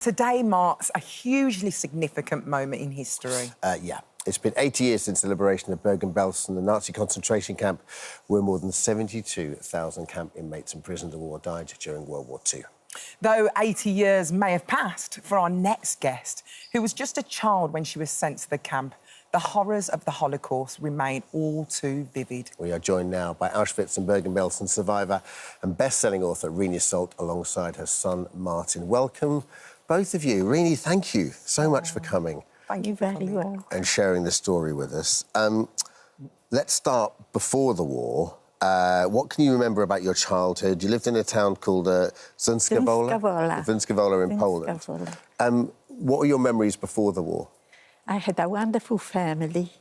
Today marks a hugely significant moment in history. Yeah. It's been 80 years since the liberation of Bergen-Belsen, the Nazi concentration camp where more than 72,000 camp inmates imprisoned in the war died during World War II. Though 80 years may have passed for our next guest, who was just a child when she was sent to the camp, the horrors of the Holocaust remain all too vivid. We are joined now by Auschwitz and Bergen-Belsen survivor and best-selling author Renee Salt alongside her son Martin. Welcome, both of you. Renee, thank you so much for coming. Thank you very well. And sharing this story with us. Let's start before the war. What can you remember about your childhood? You lived in a town called Zunskowola in Poland. What were your memories before the war? I had a wonderful family.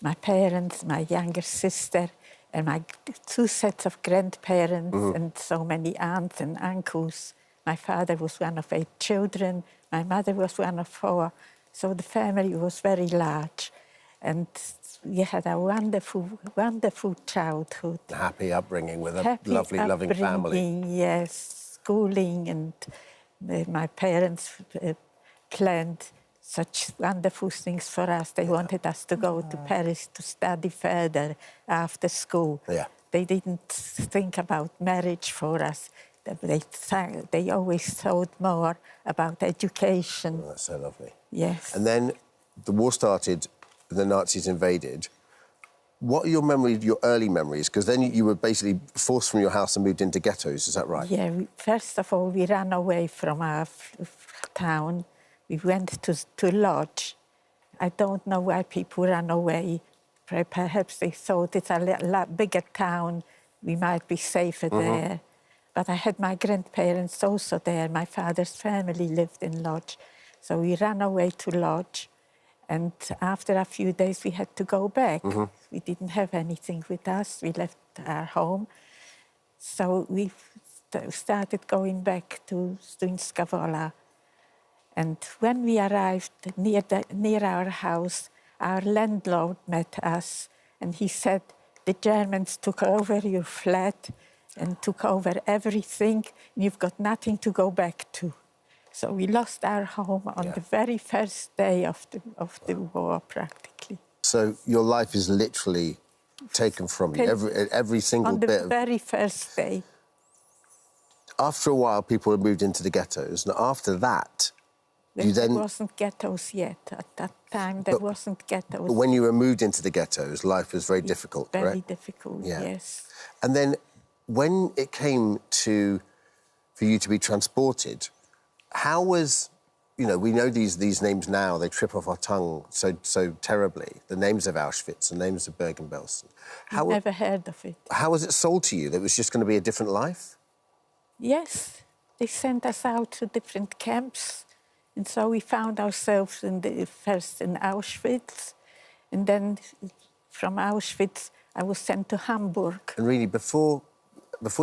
My parents, my younger sister, and my two sets of grandparents, and so many aunts and uncles. My father was one of 8 children. My mother was one of 4. So the family was very large. And we had a wonderful, wonderful childhood. A happy upbringing with a lovely, loving family. Yes, schooling, and my parents planned such wonderful things for us. They wanted us to go to Paris to study further after school. Yeah. They didn't think about marriage for us. They always thought more about education. Oh, that's so lovely. Yes. And then the war started, the Nazis invaded. What are your memories, your early memories? Because then you were basically forced from your house and moved into ghettos, is that right? Yeah, first of all, we ran away from our town. We went to lodge. I don't know why people ran away. Perhaps they thought it's a lot bigger town. We might be safer there. But I had my grandparents also there. My father's family lived in lodge. So we ran away to lodge. And after a few days, we had to go back. We didn't have anything with us. We left our home. So we started going back to Zunskowola. And when we arrived near our house, our landlord met us. And he said, the Germans took over your flat and took over everything. You've got nothing to go back to. So we lost our home on the very first day of the war, practically. So your life is literally taken from you, every single bit. On the very first day. After a while, people had moved into the ghettos, and after that, There wasn't ghettos yet. At that time, there wasn't ghettos. But when you were moved into the ghettos, life was very difficult, very correct? Difficult, yeah. Yes. And then when it came for you to be transported, how was, you know, we know these names now, they trip off our tongue so terribly, the names of Auschwitz, the names of Bergen-Belsen. I've never heard of it. How was it sold to you that it was just going to be a different life? Yes, they sent us out to different camps. And so we found ourselves first in Auschwitz, and then from Auschwitz I was sent to Hamburg. And really, before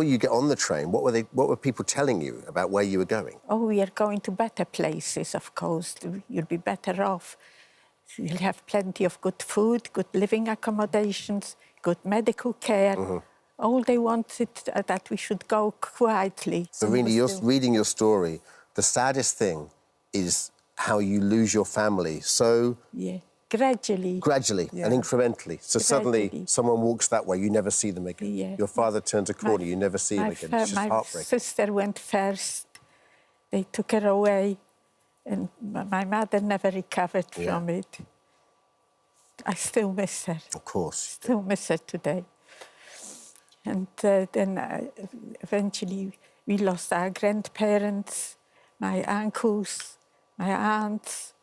you get on the train, what were people telling you about where you were going? Oh, we are going to better places, of course. You'll be better off. You'll have plenty of good food, good living accommodations, good medical care. All they wanted that we should go quietly. So, really, reading your story, the saddest thing is how you lose your family so... Yeah, gradually. Gradually and incrementally. So suddenly someone walks that way, you never see them again. Yeah. Your father turns a corner, you never see him again. It's just heartbreaking. My sister went first. They took her away, and my mother never recovered from it. I still miss her. Of course. Still miss her today. And then eventually we lost our grandparents, my uncles, my aunts.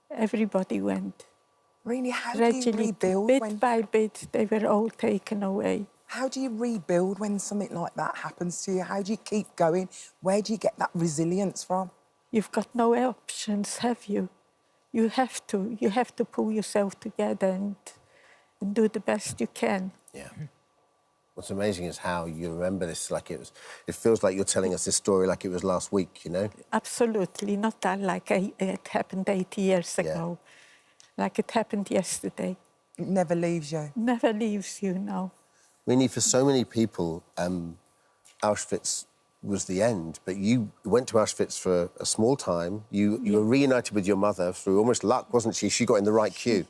Everybody went. Renee, how do you rebuild? Bit by bit, they were all taken away. How do you rebuild when something like that happens to you? How do you keep going? Where do you get that resilience from? You've got no options, have you? You have to pull yourself together and do the best you can. Yeah. What's amazing is how you remember this like it was... It feels like you're telling us this story like it was last week, you know? Absolutely. Not that like it happened 80 years ago. Like it happened yesterday. It never leaves you? Never leaves you, no. Renee, for so many people, Auschwitz was the end, but you went to Auschwitz for a small time. You were reunited with your mother through almost luck, wasn't she? She got in the right queue.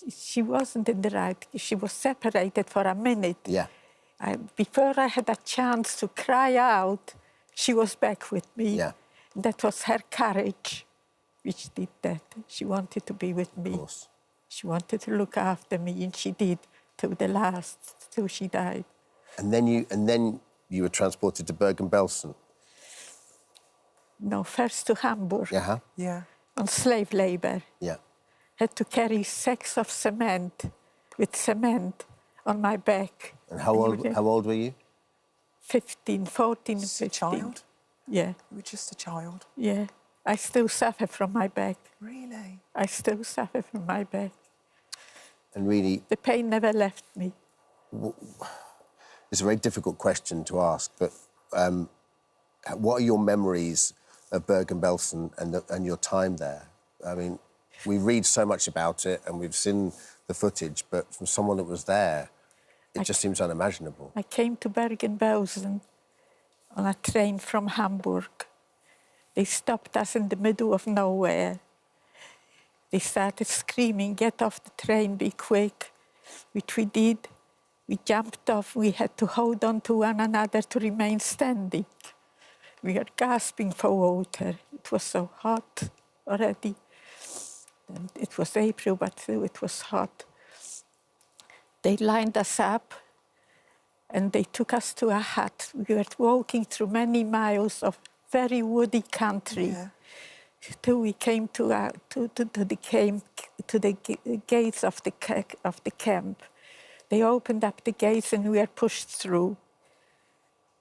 She wasn't in the right. She was separated for a minute. Yeah. Before I had a chance to cry out, she was back with me. Yeah. That was her courage, which did that. She wanted to be with me. Of course. She wanted to look after me, and she did till the last, till she died. And then you were transported to Bergen-Belsen. No, first to Hamburg. Yeah. Yeah. On slave labor. Yeah. Had to carry sacks of cement, with cement on my back. And how old were you? 15, 14, Just 15. a child? Yeah, You were just a child? yeah. I still suffer from my back. Really? I still suffer from my back. And really, The pain never left me. it's a very difficult question to ask, but what are your memories of Bergen-Belsen and your time there? I mean, we read so much about it and we've seen the footage, but from someone that was there, it just seems unimaginable. I came to Bergen-Belsen on a train from Hamburg. They stopped us in the middle of nowhere. They started screaming, "Get off the train, be quick," which we did. We jumped off. We had to hold on to one another to remain standing. We were gasping for water. It was so hot already. And it was April, but still it was hot. They lined us up and they took us to a hut. We were walking through many miles of very woody country till we came to the gates of the camp. They opened up the gates and we were pushed through.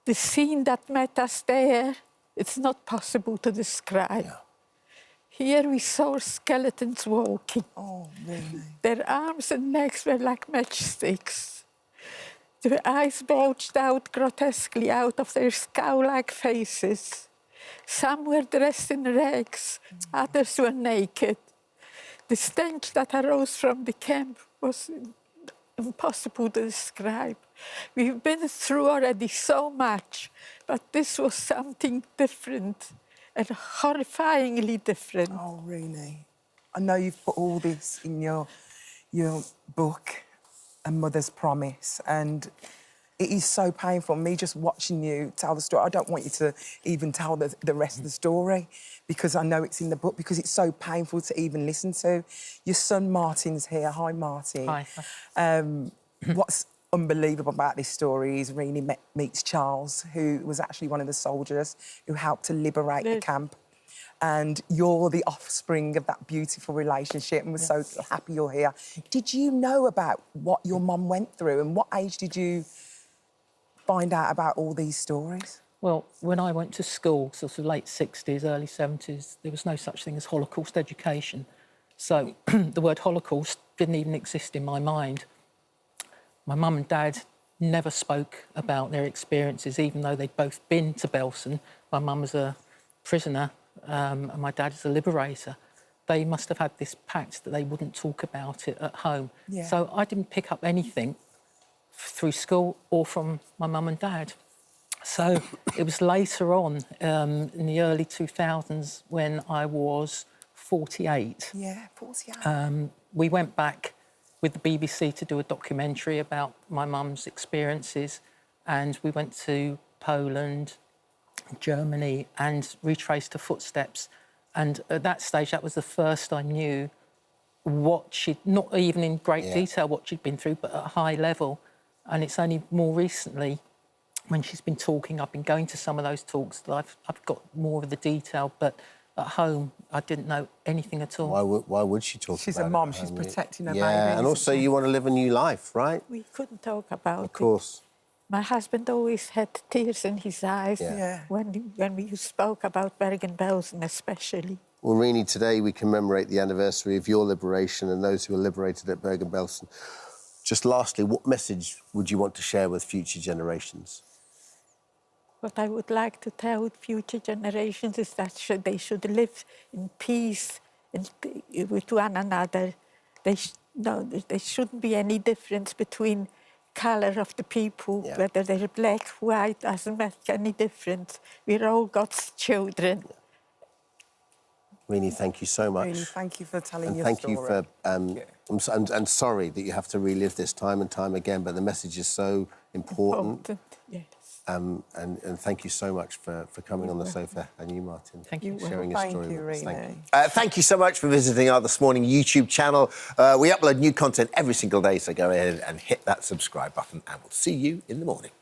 The scene that met us there, it's not possible to describe. Yeah. Here we saw skeletons walking. Oh, really? Their arms and necks were like matchsticks. Their eyes bulged out grotesquely out of their skull-like faces. Some were dressed in rags, others were naked. The stench that arose from the camp was impossible to describe. We've been through already so much, but this was something different and horrifyingly different. Oh, really? I know you've put all this in your book, A Mother's Promise, and it is so painful. Me just watching you tell the story, I don't want you to even tell the rest of the story because I know it's in the book, because it's so painful to even listen to. Your son Martin's here. Hi, Martin. Hi. What's unbelievable about this story is Renee meets Charles, who was actually one of the soldiers who helped to liberate the camp. And you're the offspring of that beautiful relationship, and we're so happy you're here. Did you know about what your mum went through, and what age did you find out about all these stories? Well, when I went to school, sort of late 60s, early 70s, there was no such thing as Holocaust education. So the word Holocaust didn't even exist in my mind. My mum and dad never spoke about their experiences, even though they'd both been to Belsen. My mum was a prisoner and my dad is a liberator. They must have had this pact that they wouldn't talk about it at home. Yeah. So I didn't pick up anything through school or from my mum and dad. So it was later on, in the early 2000s, when I was 48. Yeah, 48. We went back with the BBC to do a documentary about my mum's experiences, and we went to Poland, Germany, and retraced her footsteps. And at that stage, that was the first I knew what she'd, not even in great detail what she'd been through, but at a high level. And it's only more recently, when she's been talking, I've been going to some of those talks, that I've got more of the detail, but at home, I didn't know anything at all. Why would she talk She's about it? a mom, she's protecting her baby. Yeah, and also you want to live a new life, right? We couldn't talk about it. Of course. My husband always had tears in his eyes when we spoke about Bergen-Belsen especially. Well, Renee, today we commemorate the anniversary of your liberation and those who were liberated at Bergen-Belsen. Just lastly, what message would you want to share with future generations? What I would like to tell future generations is that they should live in peace and with one another. There shouldn't be any difference between colour of the people, Yeah. whether they're black, white, doesn't make any difference. We're all God's children. Renee, thank you so much. Really, thank you for telling And your thank story. you for... and sorry that you have to relive this time and time again, but the message is so important. Yes. And thank you so much for coming on the sofa, and you, Martin. Thank you. Sharing your story Thank you, with us. Thank Renee. you. Thank you so much for visiting our This Morning YouTube channel. We upload new content every single day, so go ahead and hit that subscribe button, and we'll see you in the morning.